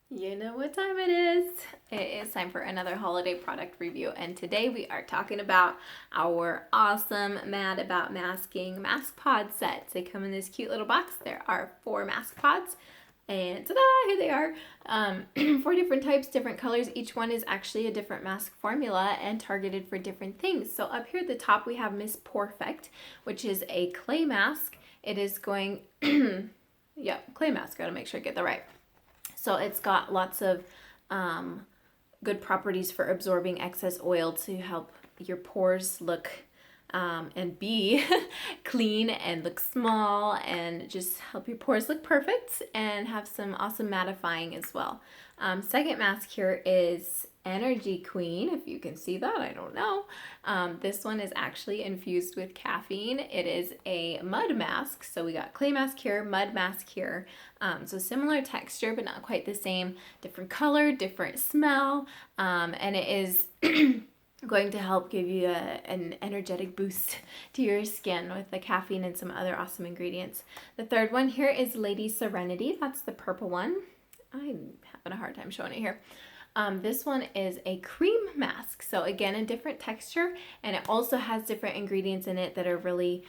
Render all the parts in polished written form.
You know what time it is. It is time for another holiday product review, and today we are talking about our awesome Mad About Masking mask pod sets. They come in this cute little box. There are 4 mask pods, and ta-da, here they are. 4 different types, different colors. Each one is actually a different mask formula and targeted for different things. So up here at the top we have Miss Perfect, which is a clay mask. It is going, clay mask. Gotta make sure I get that right. So it's got lots of good properties for absorbing excess oil to help your pores look and be clean and look small, and just help your pores look perfect and have some awesome mattifying as well. Second mask here is Energy Queen, if you can see that, I don't know. This one is actually infused with caffeine. It is a mud mask, so we got clay mask here, mud mask here. So similar texture, but not quite the same. Different color, different smell, and it is going to help give you an energetic boost to your skin with the caffeine and some other awesome ingredients. The third one here is Lady Serenity. That's the purple one. I'm having a hard time showing it here. This one is a cream mask, so again a different texture, and it also has different ingredients in it that are really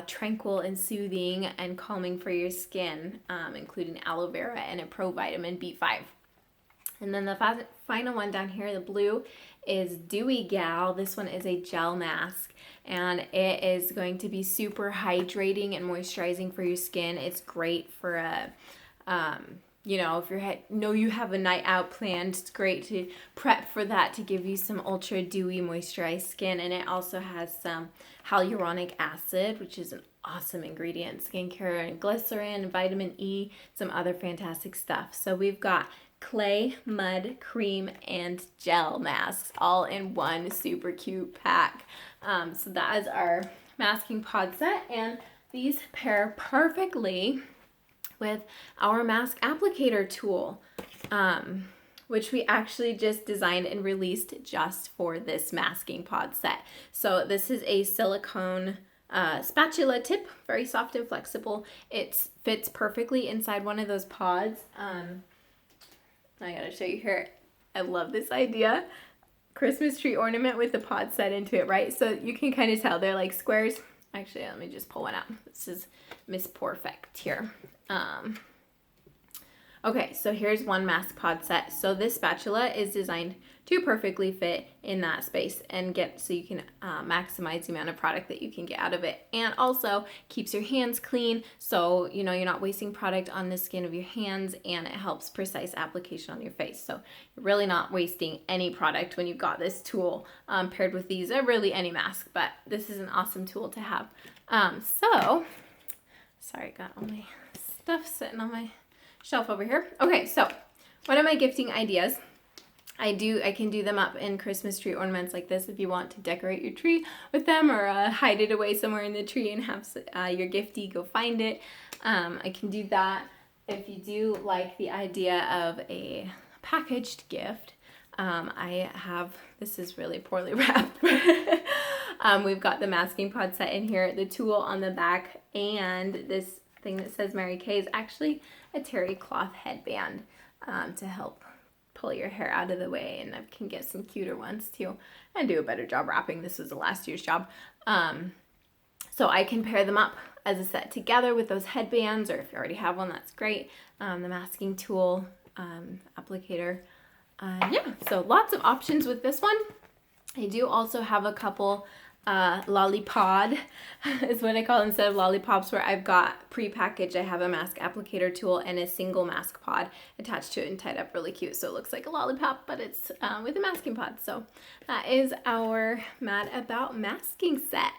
tranquil and soothing and calming for your skin, including aloe vera and a provitamin B5. And then the final one down here, the blue, is Dewy Gal. This one is a gel mask, and it is going to be super hydrating and moisturizing for your skin. It's great for if you have a night out planned, it's great to prep for that, to give you some ultra dewy moisturized skin. And it also has some hyaluronic acid, which is an awesome ingredient, skincare, and glycerin, vitamin E, some other fantastic stuff. So we've got clay, mud, cream, and gel masks all in one super cute pack. So that is our masking pod set, and these pair perfectly with our mask applicator tool, which we actually just designed and released just for this masking pod set. So this is a silicone spatula tip, very soft and flexible. It fits perfectly inside one of those pods. I gotta show you here. I love this idea. Christmas tree ornament with the pod set into it, right? So you can kind of tell they're like squares. Actually, let me just pull one out. This is Miss Perfect here. Okay, so here's one mask pod set. So this spatula is designed to perfectly fit in that space and so you can maximize the amount of product that you can get out of it, and also keeps your hands clean, so you're not wasting product on the skin of your hands, and it helps precise application on your face. So you're really not wasting any product when you've got this tool paired with these, or really any mask, but this is an awesome tool to have. Sorry, got all my stuff sitting on my shelf over here. Okay, so one of my gifting ideas, I can do them up in Christmas tree ornaments like this if you want to decorate your tree with them, or hide it away somewhere in the tree and have your giftie go find it. I can do that. If you do like the idea of a packaged gift, this is really poorly wrapped. We've got the masking pod set in here, the tool on the back, and this thing that says Mary Kay is actually a terrycloth headband to help pull your hair out of the way, and I can get some cuter ones too and do a better job wrapping. This was the last year's job. So I can pair them up as a set together with those headbands, or if you already have one, that's great. The masking tool, applicator. So lots of options with this one. I do also have a couple lollipod is what I call it, instead of lollipops, where I've got pre-packaged. I have a mask applicator tool and a single mask pod attached to it and tied up really cute, so it looks like a lollipop, but it's with a masking pod. So that is our Mad About masking set.